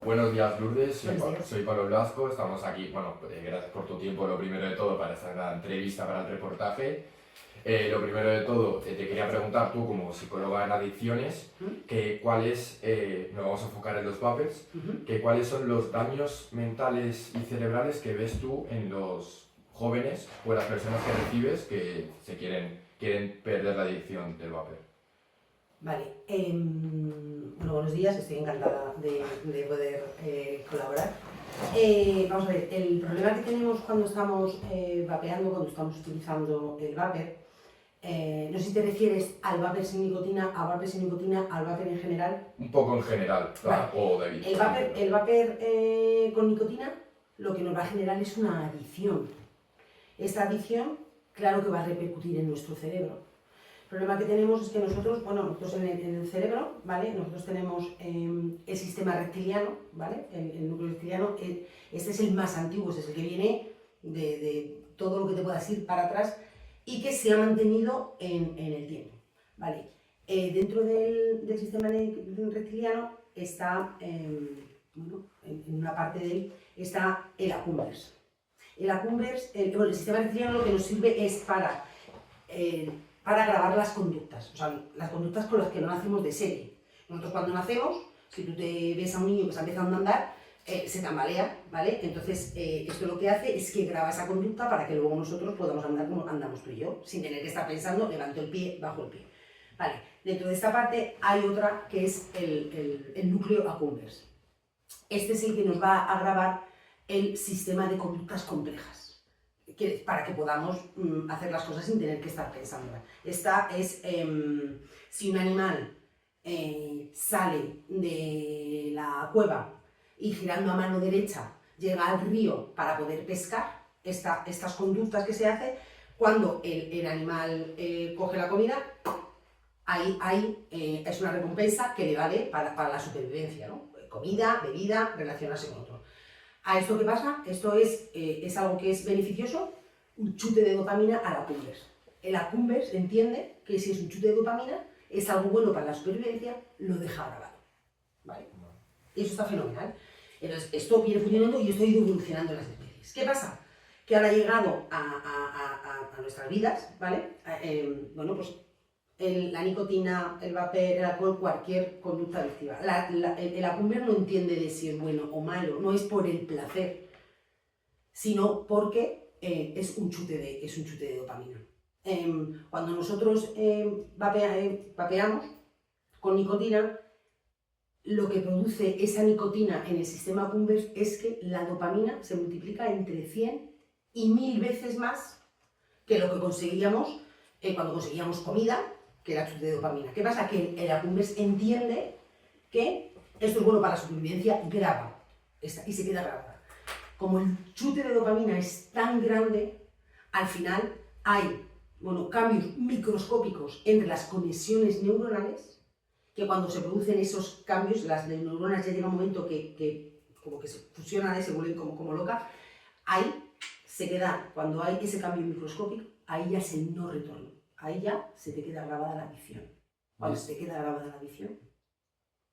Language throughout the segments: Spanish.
Buenos días, Lourdes. Buenos días. Soy Pablo Blasco. Estamos aquí, gracias por tu tiempo, lo primero de todo, para esta entrevista, para el reportaje. Lo primero de todo, te quería preguntar tú, como psicóloga en adicciones, que nos vamos a enfocar en los vapers, que cuáles son los daños mentales y cerebrales que ves tú en los jóvenes o las personas que recibes que quieren perder la adicción del vapor. Vale, bueno, buenos días, estoy encantada de poder colaborar. Vamos a ver, el problema que tenemos cuando estamos vapeando, cuando estamos utilizando el vapor, no sé si te refieres al vapor sin nicotina, al vapor en general. Un poco en general, Vale. o de El vapor con nicotina lo que nos va a generar es una adicción. Esta adicción, claro que va a repercutir en nuestro cerebro. El problema que tenemos es que nosotros en el cerebro, ¿vale? Nosotros tenemos el sistema reptiliano, ¿vale? El núcleo reptiliano, este es el más antiguo, este es el que viene de todo lo que te puedas ir para atrás y que se ha mantenido en el tiempo, ¿vale? Dentro del sistema reptiliano está, en una parte de él, está el accumbens. El sistema reptiliano lo que nos sirve es para grabar las conductas, o sea, las conductas con las que no nacemos de serie. Nosotros cuando nacemos, si tú te ves a un niño que está empezando a andar, se tambalea, ¿vale? Entonces, esto lo que hace es que graba esa conducta para que luego nosotros podamos andar como andamos tú y yo, sin tener que estar pensando, levanto el pie, bajo el pie. Vale, dentro de esta parte hay otra que es el núcleo accumbens. Este es el que nos va a grabar el sistema de conductas complejas, para que podamos hacer las cosas sin tener que estar pensando. Esta es, si un animal sale de la cueva y girando a mano derecha llega al río para poder pescar, estas conductas que se hacen, cuando el animal coge la comida, ahí es una recompensa que le vale para la supervivencia, ¿no? Comida, bebida, relacionarse con otro. ¿A esto qué pasa? Esto es algo que es beneficioso, un chute de dopamina al accumbens. El accumbens entiende que si es un chute de dopamina, es algo bueno para la supervivencia, lo deja grabado, ¿vale? Y eso está fenomenal. Entonces, esto viene funcionando y esto ha ido evolucionando en las especies. ¿Qué pasa? Que ahora ha llegado a nuestras vidas, ¿vale? La nicotina, el vapor, el alcohol, cualquier conducta adictiva. El accumbens no entiende de si es bueno o malo, no es por el placer, sino porque es un chute de dopamina. Cuando nosotros vapeamos con nicotina, lo que produce esa nicotina en el sistema accumbens es que la dopamina se multiplica entre 100 y 1000 veces más que lo que conseguíamos cuando conseguíamos comida, que era chute de dopamina. ¿Qué pasa? Que el accumbens entiende que esto es bueno para la supervivencia, graba y se queda grabada. Como el chute de dopamina es tan grande, al final hay cambios microscópicos entre las conexiones neuronales, que cuando se producen esos cambios, las neuronas ya llega un momento que como que se fusionan y se vuelven como locas, ahí se queda, cuando hay ese cambio microscópico, ahí ya es el no retorno. Ahí ya se te queda grabada la adicción. Cuando se te queda grabada la adicción.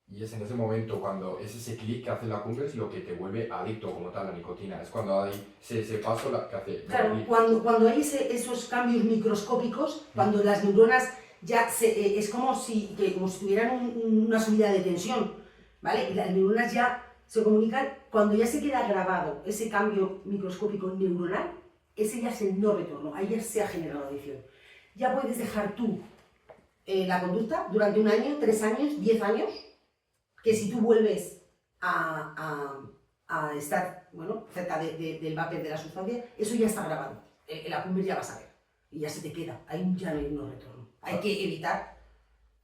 Y es en ese momento, cuando es ese clic que hace la accumbens, lo que te vuelve adicto como tal, la nicotina. Es cuando hay ese paso que hace... Claro, cuando hay esos cambios microscópicos, cuando las neuronas ya es como si tuvieran una subida de tensión, ¿vale? Y las neuronas ya se comunican, cuando ya se queda grabado ese cambio microscópico neuronal, ese ya es el no retorno, ahí ya se ha generado la adicción. Ya puedes dejar tú la conducta durante 1 año, 3 años, 10 años, que si tú vuelves a estar cerca del vapor, de la sustancia, eso ya está grabado. El accumbens ya va a saber y ya se te queda, ahí ya no hay no retorno. Hay que evitar.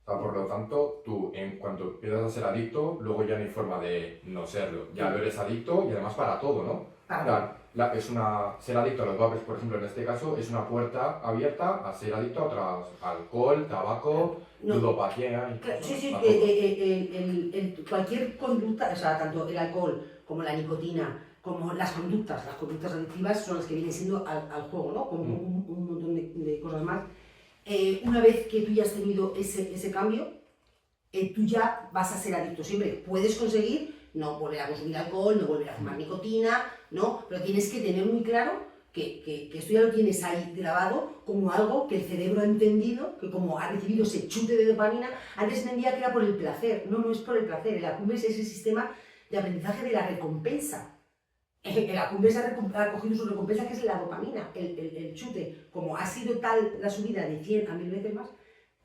O sea, por lo tanto, tú en cuanto empiezas a ser adicto, luego ya no hay forma de no serlo. Ya no eres adicto y además para todo, ¿no? Ser adicto a los vapers, por ejemplo, en este caso, es una puerta abierta a ser adicto a otras, alcohol, tabaco, ludopatía... Sí, cualquier conducta, o sea, tanto el alcohol como la nicotina, como las conductas adictivas son las que vienen siendo al juego, ¿no? Como un montón de cosas más. Una vez que tú ya has tenido ese cambio, tú ya vas a ser adicto siempre. Puedes conseguir no volver a consumir alcohol, no volver a fumar nicotina, ¿no? Pero tienes que tener muy claro que esto ya lo tienes ahí grabado como algo que el cerebro ha entendido, que como ha recibido ese chute de dopamina, antes entendía que era por el placer. No, no es por el placer. El Accumbens es ese sistema de aprendizaje de la recompensa. El Accumbens ha cogido su recompensa, que es la dopamina, el chute. Como ha sido tal la subida de 100 a 1000 veces más,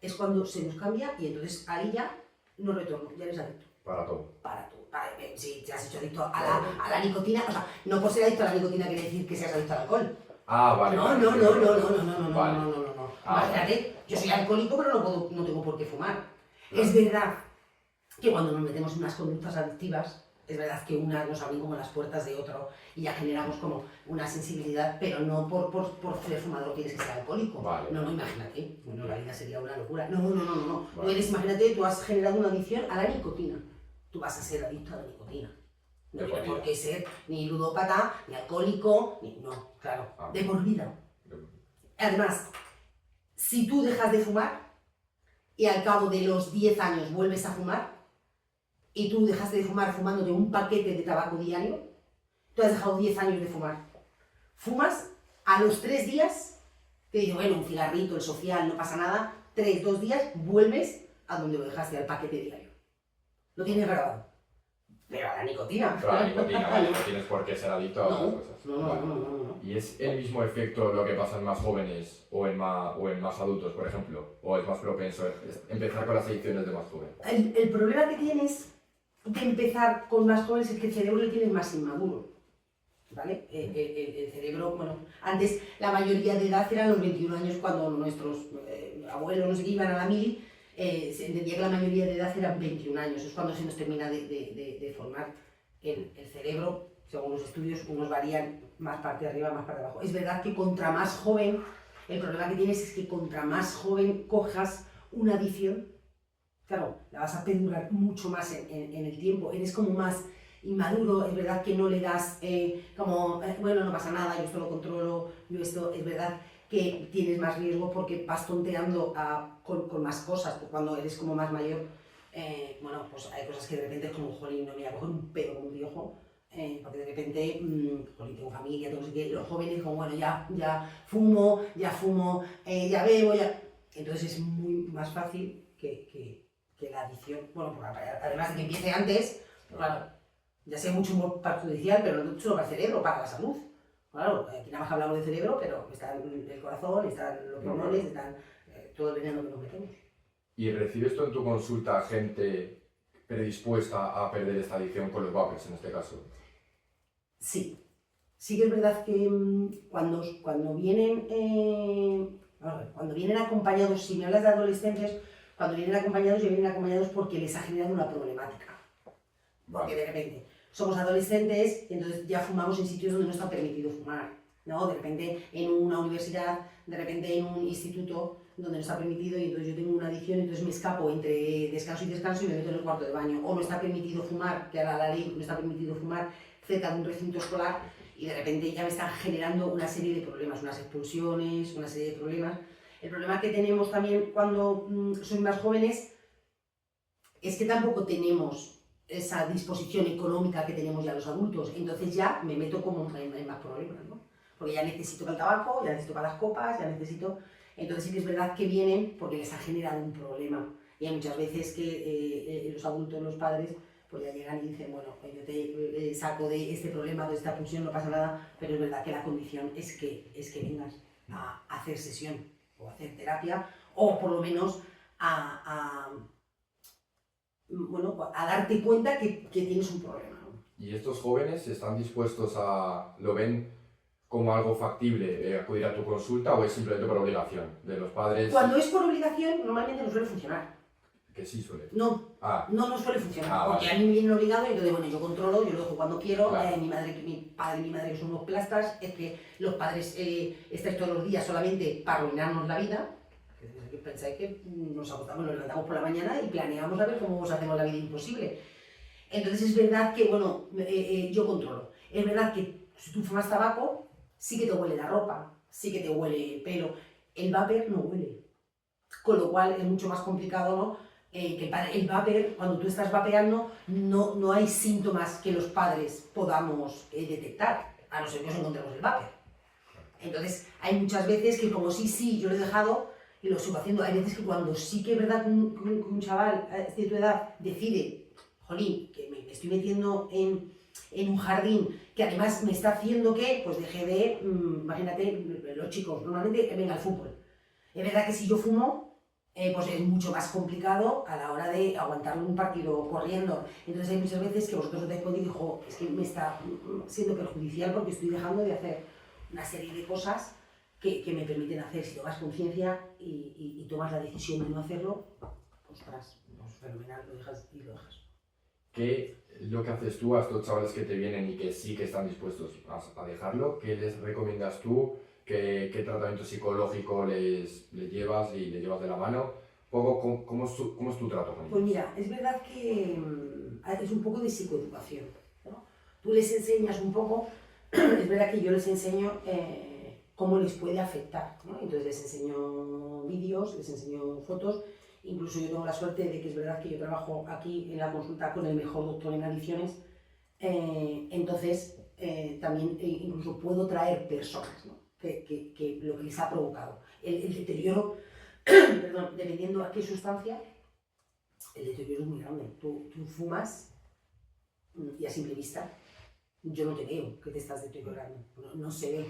es cuando se nos cambia y entonces ahí ya no retorno, ya eres adicto. Para todo. Para todo. Si te has hecho adicto a la nicotina, o sea, no por ser adicto a la nicotina quiere decir que seas adicto al alcohol. Ah, vale. No. Imagínate, yo soy alcohólico, pero no tengo por qué fumar. Es verdad que cuando nos metemos en unas conductas adictivas, es verdad que unas nos abren como las puertas de otro y ya generamos como una sensibilidad, pero no por ser fumador tienes que ser alcohólico. Vale. No, imagínate. Bueno, la vida sería una locura. No. Vale. Imagínate, tú has generado una adicción a la nicotina. Tú vas a ser adicto a la nicotina. No tiene por qué ser ni ludópata, ni alcohólico, no, claro, de por vida. Además, si tú dejas de fumar y al cabo de los 10 años vuelves a fumar y tú dejaste de fumar fumándote un paquete de tabaco diario, tú has dejado 10 años de fumar. Fumas, a los 3 días, te digo, bueno, un cigarrito, el social, no pasa nada, 2 días, vuelves a donde lo dejaste, al paquete diario. Lo tienes grabado. Pero a la nicotina. Pero a la nicotina, vale, no tienes por qué ser adicto a otras cosas. No. ¿Y es el mismo efecto lo que pasa en más jóvenes o en más adultos, por ejemplo? ¿O es más propenso empezar con las adicciones de más joven? El problema que tienes de empezar con más jóvenes es que el cerebro lo tienes más inmaduro. ¿Vale? El cerebro, bueno, antes la mayoría de edad eran los 21 años cuando nuestros abuelos, no sé qué, iban a la mili. Se entendía que la mayoría de edad eran 21 años, es cuando se nos termina de formar el cerebro. Según los estudios, unos varían más parte de arriba, más parte de abajo. Es verdad que contra más joven, el problema que tienes es que contra más joven cojas una adicción, claro, la vas a perdurar mucho más en el tiempo, eres como más inmaduro, es verdad que no le das bueno, no pasa nada, yo esto lo controlo, yo esto, es verdad que tienes más riesgo porque vas tonteando con más cosas, porque cuando eres como más mayor, bueno, pues hay cosas que de repente es como, jolín, no me voy a coger un pedo como un viejo, porque de repente, jolín, tengo familia, tengo no sé qué, los jóvenes como, bueno, ya fumo, ya bebo, ya... Entonces es muy más fácil que la adicción, bueno, además de que empiece antes, claro, ya sea mucho más perjudicial, pero no solo para el cerebro, para la salud. Claro, aquí nada más hablamos de cerebro, pero está el corazón, están los pulmones, están todo el veneno que nos metemos. ¿Y recibes tú en tu consulta gente predispuesta a perder esta adicción con los vapers en este caso? Sí. Sí que es verdad que cuando vienen acompañados, si me hablas de adolescentes, cuando vienen acompañados porque les ha generado una problemática. Vale. Porque de repente somos adolescentes y entonces ya fumamos en sitios donde no está permitido fumar, ¿no? De repente en una universidad, de repente en un instituto donde no está permitido y entonces yo tengo una adicción, entonces me escapo entre descanso y me meto en el cuarto de baño. O no está permitido fumar, que ahora la ley no está permitido fumar cerca de un recinto escolar y de repente ya me están generando una serie de problemas, unas expulsiones, una serie de problemas. El problema que tenemos también cuando sois más jóvenes es que tampoco tenemos esa disposición económica que tenemos ya los adultos, entonces ya me meto como en más problemas, ¿no? Porque ya necesito para el tabaco, ya necesito para las copas, ya necesito... Entonces sí que es verdad que vienen porque les ha generado un problema. Y hay muchas veces que los adultos, los padres, pues ya llegan y dicen, bueno, yo te saco de este problema, de esta pulsión, no pasa nada, pero es verdad que la condición es que vengas a hacer sesión o a hacer terapia, o por lo menos a darte cuenta que tienes un problema, ¿no? ¿Y estos jóvenes están dispuestos lo ven como algo factible acudir a tu consulta o es simplemente por obligación de los padres? Cuando es por obligación, normalmente no suele funcionar. Que sí suele. No suele funcionar, porque vale. a mí me vienen obligado y entonces, bueno, yo controlo, yo lo dejo cuando quiero, Claro. mi padre y mi madre que son unos plastas, es que los padres estáis todos los días solamente para arruinarnos la vida. Pensáis que nos acostamos, nos levantamos por la mañana y planeamos a ver cómo os hacemos la vida imposible. Entonces es verdad que, bueno, yo controlo. Es verdad que si tú fumas tabaco, sí que te huele la ropa, sí que te huele el pelo. El vapor no huele. Con lo cual es mucho más complicado, ¿no? que el vapor, cuando tú estás vapeando, no hay síntomas que los padres podamos detectar, a no ser que nos encontremos el vapor. Entonces, hay muchas veces que como sí, yo lo he dejado y lo sigo haciendo. Hay veces que cuando sí que es verdad que un chaval de tu edad decide, jolín, que me estoy metiendo en un jardín que además me está haciendo que, pues deje de, imagínate, los chicos normalmente venga al fútbol. Es verdad que si yo fumo, pues es mucho más complicado a la hora de aguantar un partido corriendo. Entonces hay muchas veces que vosotros os dais cuenta y digo, es que me está siendo perjudicial porque estoy dejando de hacer una serie de cosas que me permiten hacer. Si tomas conciencia y tomas la decisión de no hacerlo, pues fenomenal, lo dejas y lo dejas. ¿Qué es lo que haces tú a estos chavales que te vienen y que sí que están dispuestos a dejarlo? ¿Qué les recomiendas tú? ¿Qué tratamiento psicológico les llevas y les llevas de la mano? ¿Cómo es tu trato con ellos? Pues mira, es verdad que es un poco de psicoeducación, ¿no? Tú les enseñas un poco, es verdad que yo les enseño cómo les puede afectar, ¿no? Entonces les enseño vídeos, les enseño fotos. Incluso yo tengo la suerte de que es verdad que yo trabajo aquí en la consulta con el mejor doctor en adicciones, entonces también incluso puedo traer personas, ¿no? que lo que les ha provocado. El deterioro, perdón, dependiendo a qué sustancia, el deterioro es muy grande. Tú fumas y a simple vista yo no te veo que te estás deteriorando, no se ve.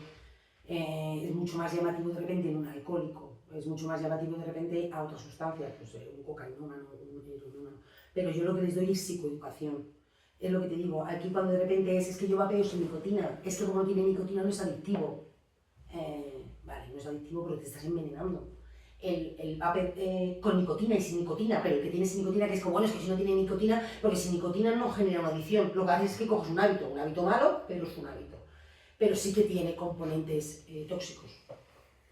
Es mucho más llamativo de repente en un alcohólico, es mucho más llamativo de repente a otras sustancias, pues un cocainómano, un heroinómano. Pero yo lo que les doy es psicoeducación. Es lo que te digo, aquí cuando de repente es que yo vapeo sin nicotina, es que como no tiene nicotina no es adictivo. Vale, no es adictivo pero te estás envenenando. El vapor con nicotina y sin nicotina, pero el que tiene sin nicotina, que es como, bueno, es que si no tiene nicotina, porque sin nicotina no genera una adicción, lo que hace es que coges un hábito malo, pero es un hábito. Pero sí que tiene componentes tóxicos,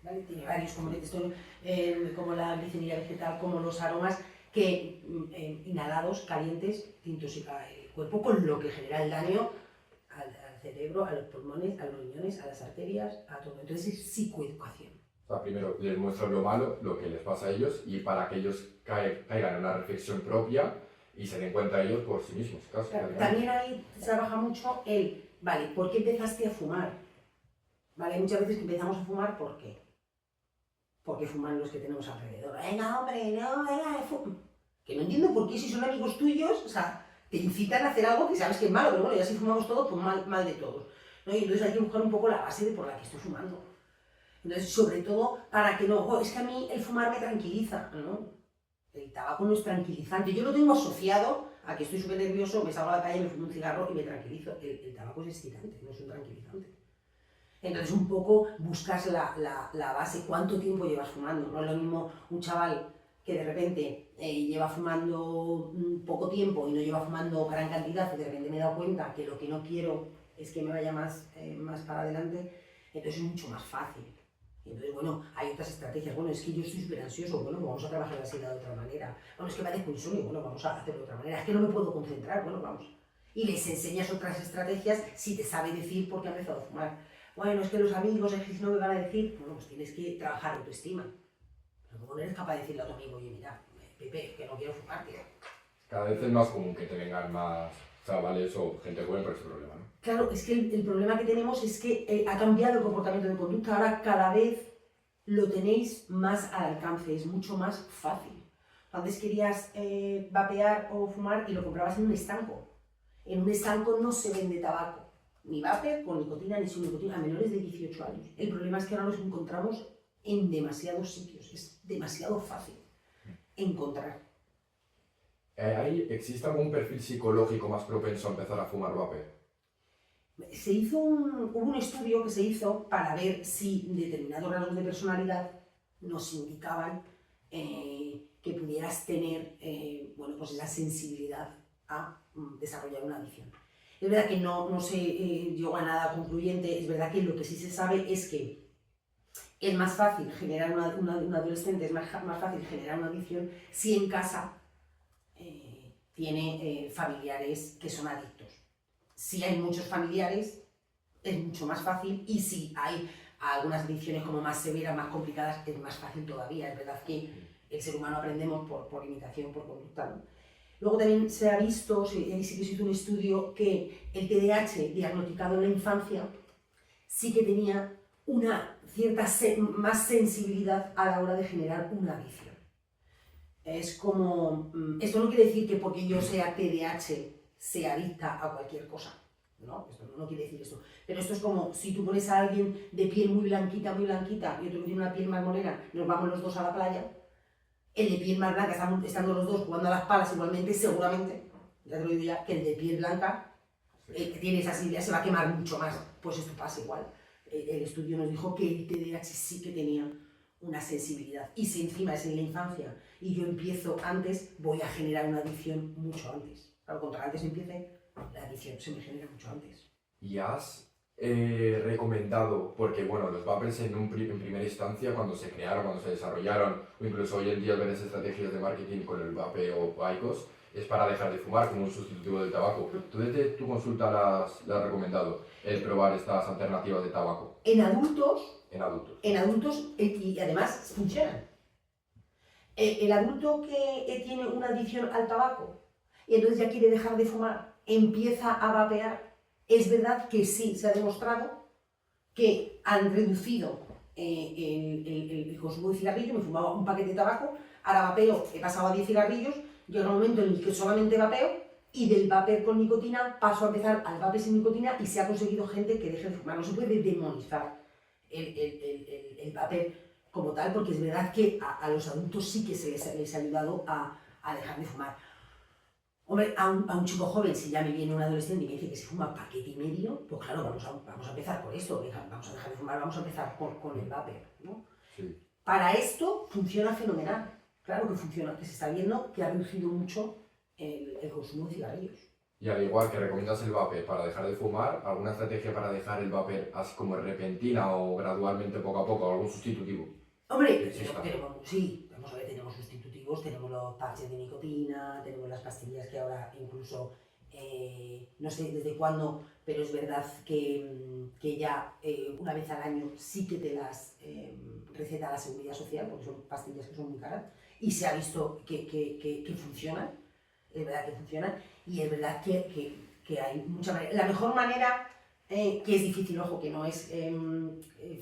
¿vale? Tiene varios componentes como la glicerina vegetal, como los aromas que inhalados, calientes, te intoxican el cuerpo, con lo que genera el daño al cerebro, a los pulmones, a los riñones, a las arterias, a todo. Entonces es psicoeducación. O sea, primero les muestras lo malo, lo que les pasa a ellos, y para que ellos caigan en una reflexión propia y se den cuenta ellos por sí mismos. Claro, también ahí se trabaja mucho vale, ¿por qué empezaste a fumar? Vale, hay muchas veces que empezamos a fumar, ¿por qué? Porque fuman los que tenemos alrededor. Venga, hombre, no, venga, que no entiendo por qué si son amigos tuyos, o sea, te incitan a hacer algo que sabes que es malo, pero bueno, ya si fumamos todos, pues mal de todos, ¿no? Y entonces hay que buscar un poco la base de por la que estoy fumando. Entonces, sobre todo, para que no, es que a mí el fumar me tranquiliza, ¿no? El tabaco no es tranquilizante. Yo lo tengo asociado a que estoy súper nervioso, me salgo a la calle, me fumo un cigarro y me tranquilizo. El tabaco es excitante, no es un tranquilizante. Entonces, un poco buscas la base, cuánto tiempo llevas fumando. No es lo mismo un chaval que de repente lleva fumando poco tiempo y no lleva fumando gran cantidad y de repente me he dado cuenta que lo que no quiero es que me vaya más para adelante, entonces es mucho más fácil. Entonces, bueno, hay otras estrategias. Bueno, es que yo estoy súper ansioso, bueno, pues vamos a trabajar la ansiedad de otra manera. Bueno, es que me padezco insomnio, bueno, vamos a hacerlo de otra manera. Es que no me puedo concentrar, bueno, vamos. Y les enseñas otras estrategias si te sabe decir por qué ha empezado a fumar. Bueno, es que los amigos, es que si no me van a decir, bueno, pues tienes que trabajar autoestima. Pero como no eres capaz de decirle a tu amigo, oye, mira, Pepe, que no quiero fumar, tío. Cada vez es más común que te vengan más chavales o gente joven por ese problema, ¿no? Claro, es que el problema que tenemos es que ha cambiado el comportamiento de conducta. Ahora cada vez lo tenéis más al alcance, es mucho más fácil. Antes querías vapear o fumar y lo comprabas en un estanco. En un estanco no se vende tabaco, ni vape con nicotina ni sin nicotina, a menores de 18 años. El problema es que ahora los encontramos en demasiados sitios, es demasiado fácil encontrar. ¿Existe algún perfil psicológico más propenso a empezar a fumar vape? Hubo un estudio que se hizo para ver si determinados rasgos de personalidad nos indicaban que pudieras tener bueno, pues esa sensibilidad a desarrollar una adicción. Es verdad que no se llegó a nada concluyente, es verdad que lo que sí se sabe es que es más fácil generar un adolescente, es más fácil generar una adicción si en casa tiene familiares que son adictos. Si hay muchos familiares, es mucho más fácil, y si hay algunas adicciones como más severas, más complicadas, es más fácil todavía. Es verdad que el ser humano aprendemos por imitación, por conducta, ¿no? Luego también se ha visto, ahí sí que se hizo un estudio, que el TDAH diagnosticado en la infancia sí que tenía una cierta más sensibilidad a la hora de generar una adicción. Es como, esto no quiere decir que porque yo sea TDAH sea adicta a cualquier cosa, ¿no? Esto no quiere decir esto. Pero esto es como si tú pones a alguien de piel muy blanquita, y otro que tiene una piel más morena, nos vamos los dos a la playa, el de piel más blanca, estando los dos jugando a las palas igualmente, seguramente, ya te lo digo ya, que el de piel blanca, el que tiene esa sensibilidad, se va a quemar mucho más. Pues esto pasa igual. El estudio nos dijo que el TDAH sí que tenía una sensibilidad. Y si encima es en la infancia y yo empiezo antes, voy a generar una adicción mucho antes. Claro, cuanto antes empiece, la adicción se me genera mucho antes. ¿Y has recomendado, porque bueno, los vapers en primera instancia, cuando se crearon, cuando se desarrollaron, o incluso hoy en día ver estrategias de marketing con el vape o IQOS, es para dejar de fumar como un sustitutivo del tabaco? ¿Tú desde tu consulta la has recomendado el probar estas alternativas de tabaco? En adultos. En adultos. En adultos, y además funcionan. El adulto que tiene una adicción al tabaco y entonces ya quiere dejar de fumar, empieza a vapear, es verdad que sí, se ha demostrado que han reducido el consumo de cigarrillos. Me fumaba un paquete de tabaco, ahora vapeo, he pasado a 10 cigarrillos, llega un momento en el que solamente vapeo, y del vapor con nicotina paso a empezar al vapor sin nicotina, y se ha conseguido gente que deje de fumar. No se puede demonizar el vapor como tal, porque es verdad que a los adultos sí que se les ha ayudado a dejar de fumar. Hombre, a un chico joven, si ya me viene un adolescente y me dice que se fuma paquete y medio, pues claro, vamos a empezar por esto, vamos a dejar de fumar, vamos a empezar con el vapor, ¿no? Sí. Para esto funciona fenomenal, claro que funciona, que se está viendo que ha reducido mucho el consumo de cigarrillos. Y al igual que recomiendas el vapor para dejar de fumar, ¿alguna estrategia para dejar el vapor así como repentina o gradualmente poco a poco, algún sustitutivo? Hombre, pero sí, vamos a ver, tenemos sustitutivos, tenemos los parches de nicotina, tenemos las pastillas que ahora incluso, no sé desde cuándo, pero es verdad que ya una vez al año sí que te las receta la Seguridad Social, porque son pastillas que son muy caras, y se ha visto que funcionan, es verdad que funcionan, y es verdad que hay mucha manera. La mejor manera, que es difícil, ojo, que no es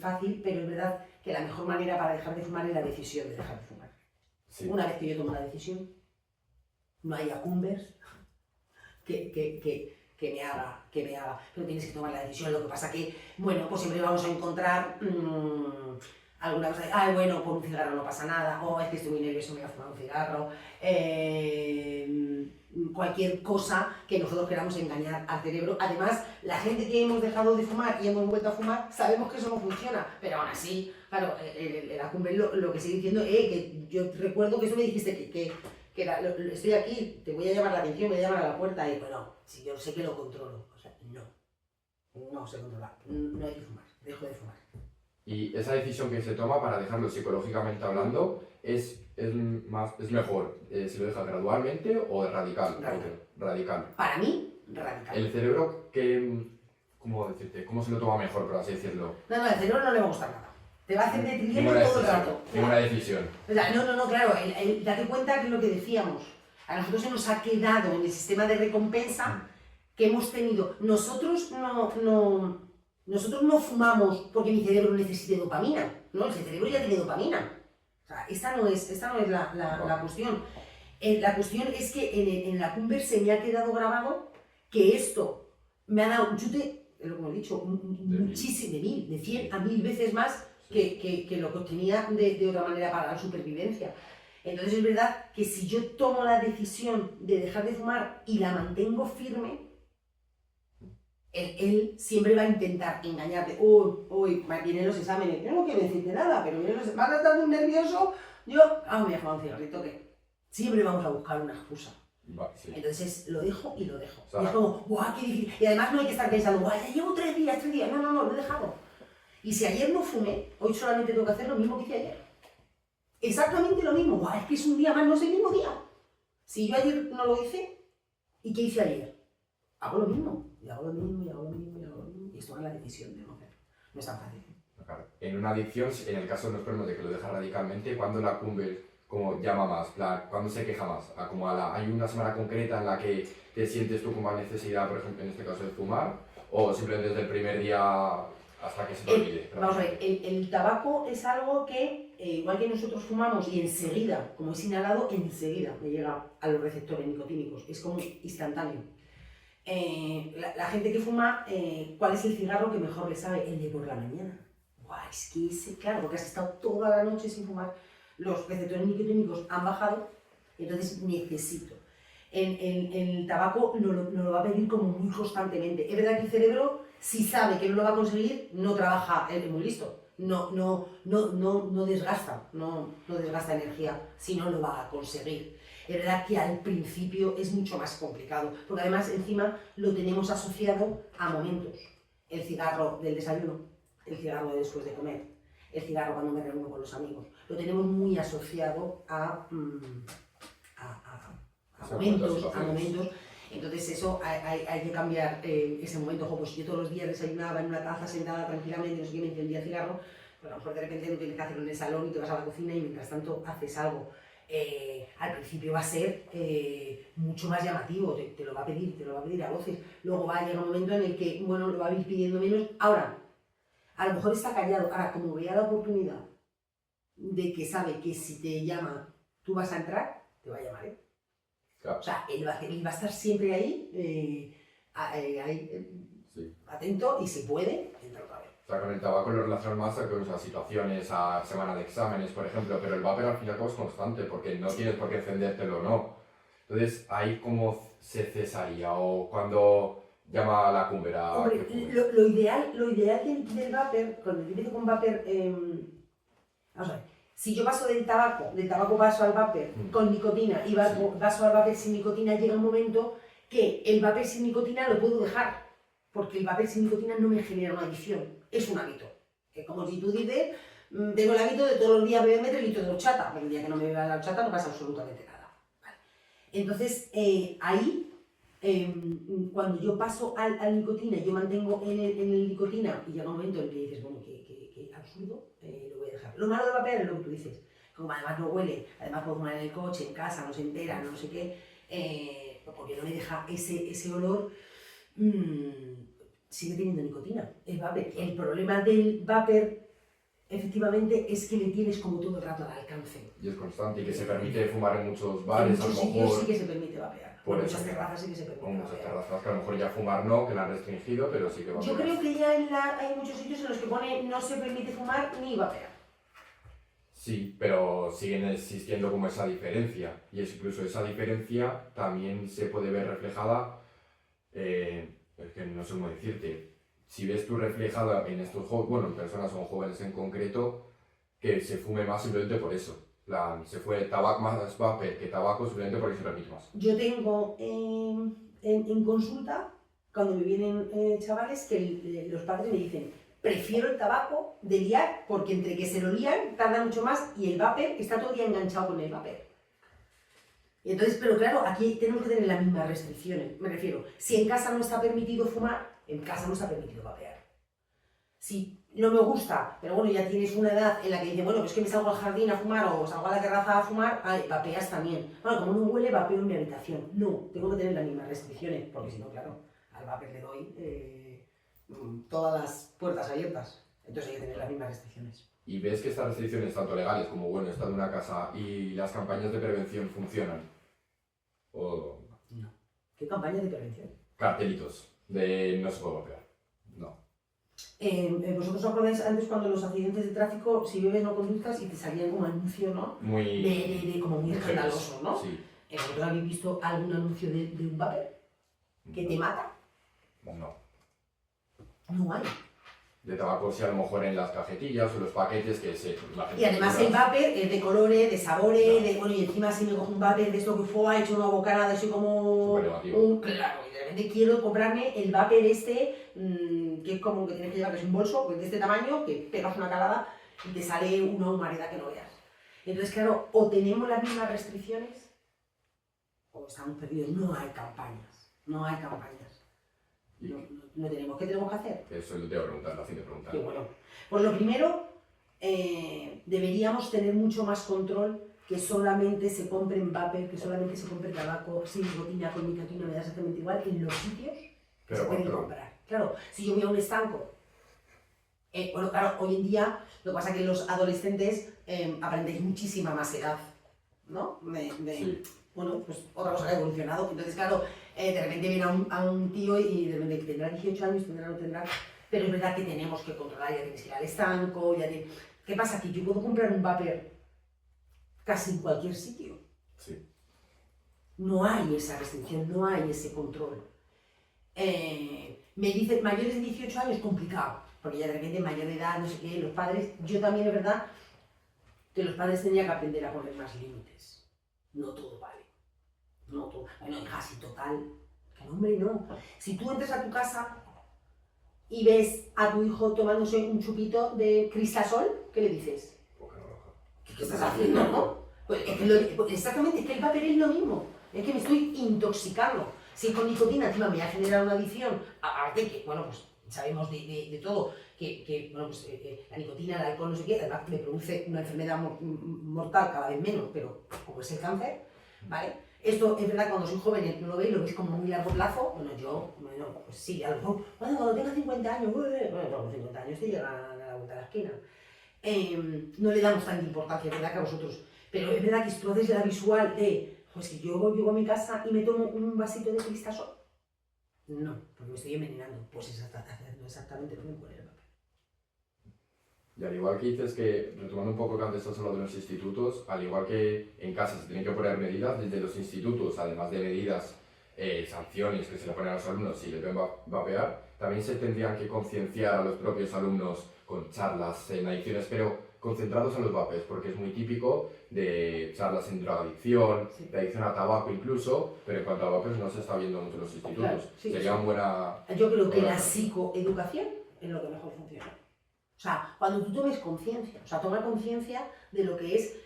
fácil, pero es verdad que la mejor manera para dejar de fumar es la decisión de dejar de fumar. Sí. Una vez que yo tomo la decisión, no hay acumbers que me haga, pero tienes que tomar la decisión. Lo que pasa que, bueno, pues siempre vamos a encontrar alguna cosa de, bueno, por un cigarro no pasa nada, o es que estoy muy nervioso, me voy a fumar un cigarro, cualquier cosa que nosotros queramos engañar al cerebro. Además, la gente que hemos dejado de fumar y hemos vuelto a fumar, sabemos que eso no funciona, pero aún así, claro, la cumbre lo que sigue diciendo, que yo recuerdo que eso me dijiste que estoy aquí, te voy a llamar la atención, me voy a llamar a la puerta, y bueno, si yo sé que lo controlo, o sea, no se controla, no hay que fumar, dejo de fumar. Y esa decisión que se toma para dejarlo psicológicamente hablando es mejor si lo dejas gradualmente o radical. Radical. Para mí, radical. El cerebro, ¿cómo se lo toma mejor, por así decirlo? No, al cerebro no le va a gustar nada. Te va a hacer de trillero todo el rato. Ninguna decisión. O sea, no, claro, date cuenta que es lo que decíamos. A nosotros se nos ha quedado en el sistema de recompensa que hemos tenido. Nosotros no fumamos porque mi cerebro necesite dopamina, ¿no? El cerebro ya tiene dopamina. O sea, esta no es la cuestión. La cuestión es que en la cumbre se me ha quedado grabado que esto me ha dado un chute, lo que hemos dicho, muchísimo, de 100 a 1000 veces más que lo que obtenía de otra manera para la supervivencia. Entonces es verdad que si yo tomo la decisión de dejar de fumar y la mantengo firme, él siempre va a intentar engañarte. Uy, vienen los exámenes, yo no quiero decirte nada, pero vienen los exámenes, vas a estar muy nervioso, me voy a fumar un cigarrito, que siempre vamos a buscar una excusa. Sí. Entonces lo dejo y lo dejo. O sea, y es como, ¡guau, qué difícil! Y además no hay que estar pensando, ¡guau, ya llevo 3 días! No, lo he dejado. Y si ayer no fumé, hoy solamente tengo que hacer lo mismo que hice ayer. Exactamente lo mismo. ¡Guau, es que es un día más, no es el mismo día! Si yo ayer no lo hice, ¿y qué hice ayer? Hago lo mismo. Y hago lo mismo. Y esto es la decisión de no hacer. No es tan fácil. Claro. En una adicción, en el caso de los problemas de que lo deja radicalmente, ¿cuándo la cumbre como llama más? ¿Cuándo se queja más? ¿Hay una semana concreta en la que te sientes tú con más necesidad, por ejemplo, en este caso de fumar? ¿O simplemente desde el primer día hasta que se te olvide? Vamos a ver, el tabaco es algo que, igual que nosotros fumamos y enseguida, como es inhalado, enseguida me llega a los receptores nicotínicos, es como instantáneo. La gente que fuma, ¿cuál es el cigarro que mejor le sabe? El de por la mañana. Buah, es que ese, claro, porque has estado toda la noche sin fumar, los receptores nicotínicos han bajado, entonces necesito. El tabaco no lo va a pedir como muy constantemente. Es verdad que el cerebro, si sabe que no lo va a conseguir, no trabaja, es muy listo. No desgasta energía si no lo va a conseguir. Es verdad que al principio es mucho más complicado, porque además encima lo tenemos asociado a momentos. El cigarro del desayuno, el cigarro de después de comer, el cigarro cuando me reúno con los amigos. Lo tenemos muy asociado a momentos. Entonces eso hay que cambiar ese momento. Ojo, pues si yo todos los días desayunaba en una taza sentada tranquilamente, no sé qué, me encendía el cigarro, pues a lo mejor de repente no tienes que hacerlo en el salón y te vas a la cocina y mientras tanto haces algo. Al principio va a ser mucho más llamativo, te lo va a pedir a voces. Luego va a llegar un momento en el que, bueno, lo va a ir pidiendo menos. Ahora, a lo mejor está callado. Ahora, como vea la oportunidad de que sabe que si te llama tú vas a entrar, te va a llamar, ¿eh? Claro. O sea, él va a estar siempre ahí, Sí. atento, y si puede, entra otra vez. O sea, con el tabaco lo relacionan más a situaciones, a semana de exámenes, por ejemplo, pero el vapor al fin y al cabo es constante, porque no tienes por qué encendértelo o no. Entonces, ahí cómo se cesaría, o cuando llama a la cumbera. Hombre, lo ideal del vapor, cuando yo empiezo con vapor, vamos a ver, si yo paso del tabaco paso al vapor con nicotina y paso al vapor sin nicotina, llega un momento que el vapor sin nicotina lo puedo dejar, porque el vapor sin nicotina no me genera una adicción, es un hábito. Es como si tú dices, tengo el hábito de todos los días beberme 3 litros de horchata, pero el día que no me beba la horchata no pasa absolutamente nada. Vale. Entonces, ahí, cuando yo paso al nicotina, yo mantengo en el nicotina y llega un momento en el que dices, bueno, que absurdo, lo voy a dejar. Lo malo de vapor es lo que tú dices, como además no huele, además puedo fumar en el coche, en casa, no se entera, no sé qué, porque no me deja ese olor, sigue teniendo nicotina, el vapor. El problema del vapor, efectivamente, es que le tienes como todo el rato al alcance. Y es constante, y que se permite fumar en muchos bares, a lo mejor. Sí que se permite vapear. Por muchas terrazas sí que se permite. Muchas terrazas que a lo mejor ya fumar no, que la han restringido, pero sí que vapear. Yo creo que ya hay muchos sitios en los que pone no se permite fumar ni vapear. Sí, pero siguen existiendo como esa diferencia. Y es incluso esa diferencia también se puede ver reflejada, es que no sé cómo decirte, si ves tú reflejada en estos jóvenes, bueno, en personas o jóvenes en concreto, que se fume más simplemente por eso. Se fue tabaco más vapor que tabaco simplemente porque se permite más. Yo tengo en consulta, cuando me vienen chavales, que los padres me dicen, prefiero el tabaco de liar porque entre que se lo lían tarda mucho más y el vapor está todo el día enganchado con el vapor. Y entonces, pero claro, aquí tenemos que tener las mismas restricciones. Me refiero, si en casa no está permitido fumar, en casa no está permitido vapear. Si no me gusta, pero bueno, ya tienes una edad en la que dices, bueno, pues que me salgo al jardín a fumar o salgo a la terraza a fumar, vapeas también. Bueno, como no huele, vapeo en mi habitación. No, tengo que tener las mismas restricciones, porque si no, claro, al vapor le doy todas las puertas abiertas. Entonces hay que tener las mismas restricciones. ¿Y ves que estas restricciones, tanto legales como, bueno, esta de una casa, y las campañas de prevención funcionan? ¿O no? ¿Qué campañas de prevención? Cartelitos de no se puede vapear. No. Vosotros os acordáis antes cuando los accidentes de tráfico, si bebes no conduzcas, y te salían como anuncio, ¿no? Como muy escandaloso, ¿no? Sí. ¿Vosotros habéis visto algún anuncio de un vapor que te mata? No. No hay. De tabaco sí, a lo mejor en las cajetillas o los paquetes que se... Y además el vapor es de colores, de sabores, bueno, y encima si me cojo un vapor de esto que fue, ha hecho una bocanada, soy como claro, y de repente quiero comprarme el vapor este, que es como que tienes que llevar, que es un bolso, que es de este tamaño, que pegas una calada y te sale una humareda que no veas. Entonces, claro, o tenemos las mismas restricciones, o estamos perdidos. No hay campañas. No tenemos. ¿Qué tenemos que hacer? Eso lo te voy a preguntar, la siguiente pregunta. Bueno, pues lo primero, deberíamos tener mucho más control que solamente se compren vapor, que solamente se compre tabaco sin nicotina, con nicotina, me da exactamente igual, en los sitios que se pueden comprar. Claro, si yo voy a un estanco, bueno, claro, hoy en día lo que pasa es que los adolescentes aprendéis muchísima más edad, ¿no? Sí. Bueno, pues otra cosa que ha evolucionado. Entonces, claro, de repente viene a un tío y de repente tendrá 18 años, tendrá o no tendrá, pero es verdad que tenemos que controlar, ya tienes que ir al estanco, ¿Qué pasa? Que yo puedo comprar un vapor casi en cualquier sitio. Sí. No hay esa restricción, no hay ese control. Me dicen mayores de 18 años, complicado, porque ya de repente mayor de edad, no sé qué, los padres, yo también es verdad que los padres tenían que aprender a poner más límites. No todo vale. No todo. Bueno, hija, si total, que no, hombre, no. Si tú entras a tu casa y ves a tu hijo tomándose un chupito de Cristasol, ¿qué le dices? ¿Qué estás haciendo, no? Pues es que exactamente, es que el vapor es lo mismo. Es que me estoy intoxicando. Si con nicotina encima me va a generar una adicción, aparte que, bueno, pues sabemos de todo, que bueno, pues, la nicotina, el alcohol, no sé qué, además me produce una enfermedad mortal cada vez menos, pero como es el cáncer, ¿vale? Esto es verdad, cuando soy joven no lo veis, lo veis como muy largo plazo. Bueno, pues sí, a lo mejor, cuando tenga 50 años, bueno, con 50 años te llegan a la vuelta de la esquina. No le damos tanta importancia, es verdad, que a vosotros. Pero es verdad que si tú haces la visual de, pues que yo llego a mi casa y me tomo un vasito de Cristasol. No, porque me estoy envenenando. Pues haciendo exactamente lo mismo con el vapor. Y al igual que dices que, retomando un poco que antes has hablado de los institutos, al igual que en casa se tienen que poner medidas, desde los institutos, además de medidas, sanciones que se le ponen a los alumnos si les ven vapear, también se tendrían que concienciar a los propios alumnos con charlas en adicciones, pero concentrados en los vapes, porque es muy típico de charlas en drogadicción, Sí. de adicción a tabaco incluso, pero en cuanto a vapes no se está viendo mucho en los institutos. Claro, sí, Sería sí. una buena... Yo creo que buena la psicoeducación es lo que mejor funciona. O sea, cuando tú tomes conciencia, o sea, tomar conciencia de lo que es,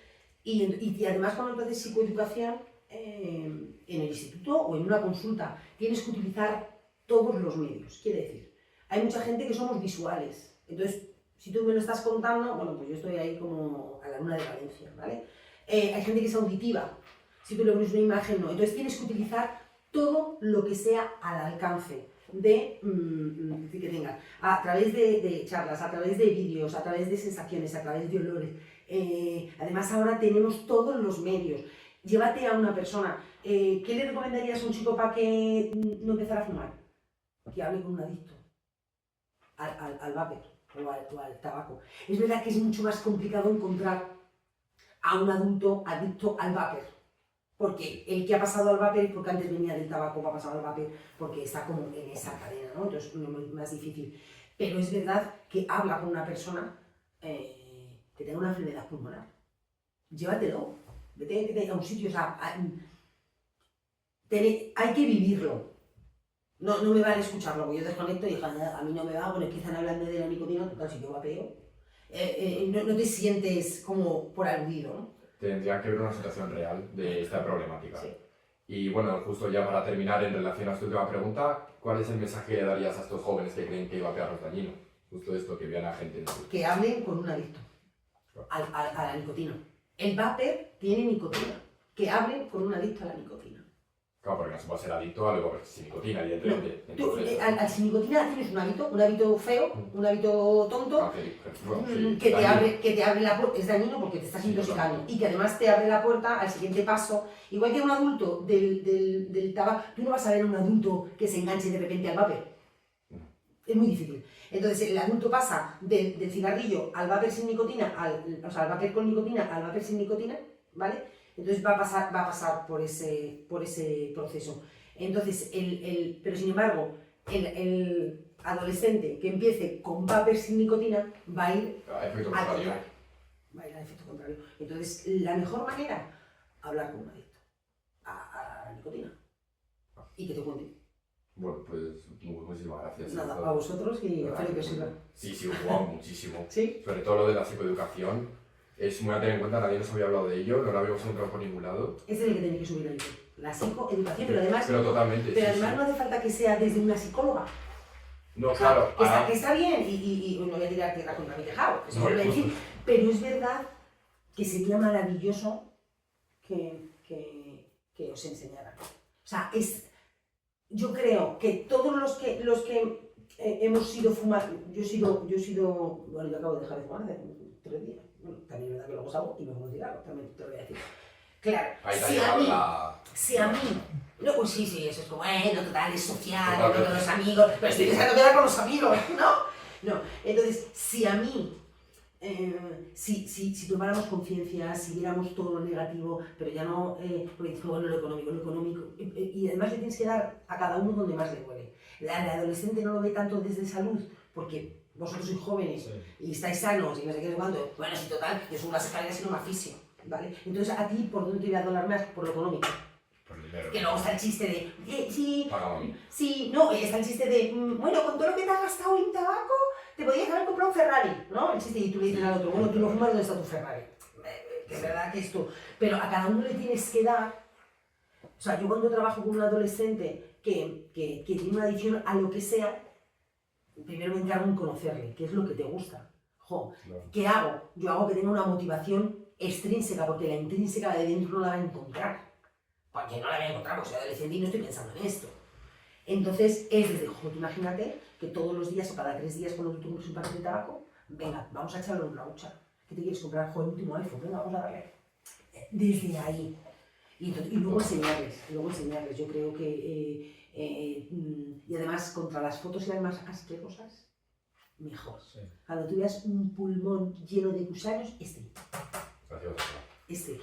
y además cuando tú haces psicoeducación en el instituto o en una consulta, tienes que utilizar todos los medios. Quiere decir, hay mucha gente que somos visuales, entonces, si tú me lo estás contando, bueno, pues yo estoy ahí como a la luna de Valencia, ¿vale? Hay gente que es auditiva, si tú le pones una imagen, no. Entonces tienes que utilizar todo lo que sea al alcance de que tengas, a través de charlas, a través de vídeos, a través de sensaciones, a través de olores. Además ahora tenemos todos los medios. Llévate a una persona. ¿Qué le recomendarías a un chico para que no empezara a fumar? Que hable con un adicto al vapor o al tabaco. Es verdad que es mucho más complicado encontrar a un adulto adicto al vapor, porque el que ha pasado al vapor, porque antes venía del tabaco, va a pasar al vapor, porque está como en esa cadena, ¿no? Entonces es más difícil. Pero es verdad que habla con una persona que tenga una enfermedad pulmonar. Llévatelo, vete a un sitio, o sea, hay que vivirlo. No me vale escucharlo, porque yo desconecto y a mí no me va, bueno, empiezan hablando de la nicotina, total, si yo vapeo, no te sientes como por aludido, ¿no? Tendría que ver una situación real de esta problemática. Sí. Y bueno, justo ya para terminar, en relación a esta última pregunta, ¿cuál es el mensaje que darías a estos jóvenes que creen que vapear es dañino? Justo esto, que vean a gente... Que hablen con un adicto a la nicotina. El vapor tiene nicotina. Que hablen con un adicto a la nicotina. Claro, porque no se puede ser adicto a algo sin nicotina, evidentemente. No, tú, Entonces, al sin nicotina tienes un hábito feo, un hábito tonto, sí, que te abre la puerta, es dañino porque te estás intoxicando, y que además te abre la puerta al siguiente paso. Igual que un adulto del tabaco, tú no vas a ver a un adulto que se enganche de repente al vapor. Es muy difícil. Entonces el adulto pasa del cigarrillo al vapor sin nicotina, o sea, al vapor con nicotina al vapor sin nicotina, ¿vale? Entonces va a pasar por ese proceso. Entonces, pero sin embargo, el adolescente que empiece con vapor sin nicotina va a ir al efecto al contrario. contrario. Va a ir al efecto contrario. Entonces, la mejor manera, hablar con un adicto a la nicotina. Y que te cuente. Bueno, pues muchísimas gracias. Nada, a vosotros y espero que os sirva. Sí, wow, muchísimo. ¿Sí? Sobre todo lo de la psicoeducación. Es muy a tener en cuenta, nadie nos había hablado de ello, no lo habíamos encontrado por ningún lado. Ese es el que tenéis que subir al YouTube. La psicoeducación, pero además, totalmente, no hace falta que sea desde una psicóloga. No, O sea, claro. que está bien, y no voy a tirar tierra contra mi tejado, eso No, lo voy a justo. decir, pero es verdad que sería maravilloso que os enseñara. O sea, yo creo que todos los que hemos sido fumar, yo he sido, bueno, yo acabo de dejar de fumar hace 3 días. Bueno, también es verdad que luego salgo y me pongo un cigarro, también te lo voy a decir. Claro, si a mí, no, pues sí, eso es como, no, total, es social, con los amigos, pero estoy pensando quedar con los amigos, ¿no? Entonces, si a mí, si tomáramos conciencia, si viéramos todo lo negativo, pero ya no, porque dices, bueno, lo económico, y además le tienes que dar a cada uno donde más le duele. El adolescente no lo ve tanto desde salud, porque vosotros sois jóvenes y estáis sanos y no sé qué, cuánto, bueno, si total, yo subo las escaleras y no me asfixio, ¿vale? Entonces, ¿a ti por dónde te voy a doler más? Por lo económico. Que luego está el chiste de, sí, no, está el chiste de, bueno, con todo lo que te has gastado en tabaco, te podías haber comprado un Ferrari, ¿no? El chiste, y tú le dices al otro, bueno, tú no fumas, ¿dónde está tu Ferrari? Es verdad que esto, pero a cada uno le tienes que dar, o sea, yo cuando trabajo con un adolescente que tiene una adicción a lo que sea, primero me encargo en conocerle, qué es lo que te gusta. ¿Qué hago? Yo hago que tenga una motivación extrínseca, porque la intrínseca de dentro no la va a encontrar. Porque no la voy a encontrar, porque soy adolescente y no estoy pensando en esto. Entonces, es desde, tú imagínate que todos los días o cada 3 días cuando tú tomes un paquete de tabaco, venga, vamos a echarlo en una hucha. ¿Qué te quieres comprar? El último iPhone, venga, vamos a darle. Desde ahí. Y luego enseñarles. Yo creo que, y además, contra las fotos y las más asquerosas, mejor. Sí. Cuando tú veas un pulmón lleno de gusanos,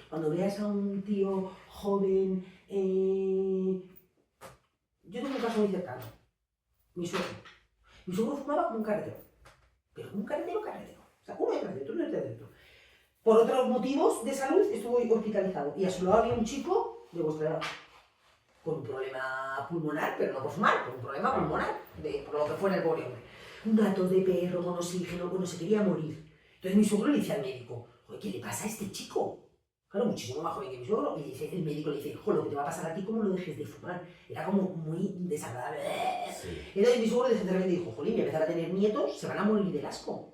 cuando veas a un tío joven, yo tengo un caso muy cercano, mi suegro fumaba como un carretero, pero un carretero, o sea, uno detrás de otro, uno detrás de otro. Por otros motivos de salud estuvo hospitalizado y a su lado había un chico de vuestra edad, con un problema pulmonar, pero no por fumar, con un problema pulmonar, por lo que fuera el pobre hombre. Un gato de perro con oxígeno, bueno, se quería morir. Entonces mi suegro le dice al médico, joder, ¿qué le pasa a este chico? Claro, muchísimo más joven que mi suegro, y el médico le dice, joder, lo que te va a pasar a ti, ¿cómo lo dejes de fumar? Era como muy desagradable. Sí. Entonces mi suegro de repente dijo, jolín, voy a empezar a tener nietos, se van a morir del asco.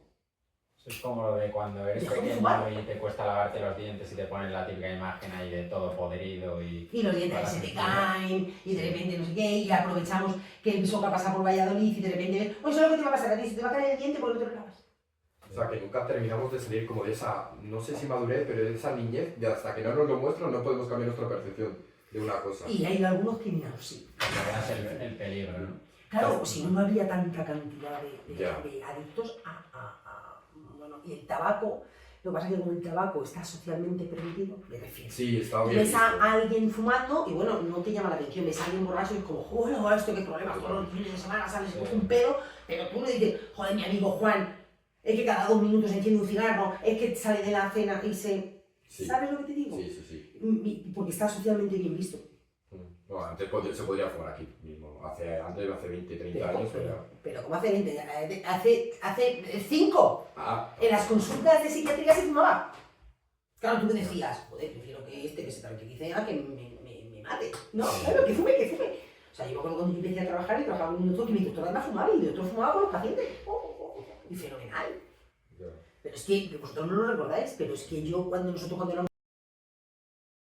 Es como lo de cuando eres pequeño y te cuesta lavarte los dientes y te ponen la típica imagen ahí de todo podrido y los dientes se te caen, y de repente no sé qué, y aprovechamos que el soca pasa por Valladolid y de repente, oye, ¿sabes lo que te va a pasar a ti? Se te va a caer el diente porque no te lo lavas. O sea, que nunca terminamos de salir como de esa, no sé si madurez, pero de esa niñez, de hasta que no nos lo muestran no podemos cambiar nuestra percepción de una cosa. Y hay algunos que no, sí. Porque el peligro, ¿no? Claro, si no habría tanta cantidad de adictos bueno, y el tabaco, lo que pasa es que como el tabaco está socialmente permitido, me refiero. Sí, está bien. Ves a alguien fumando y bueno, no te llama la atención, ves a alguien borracho y es como, joder, esto qué problema, todos los fines de semana sales con un pedo, pero tú le dices, joder, mi amigo Juan, es que cada 2 minutos enciende un cigarro, es que sale de la cena y se... Sí. ¿Sabes lo que te digo? Sí. Porque está socialmente bien visto. No, antes se podría fumar aquí mismo, antes de hace 20, 30 años. Pero como hace 20, hace 5, en las consultas de psiquiatría se fumaba. Claro, tú me decías, joder, prefiero que se tranquilice a que me mate. No, claro, que fume. O sea, yo me acuerdo cuando yo empecé a trabajar y trabajaba con un doctor que mi doctora además fumaba y el doctor fumaba con los pacientes. Y fenomenal. Pero es que vosotros no lo recordáis, pero es que yo cuando éramos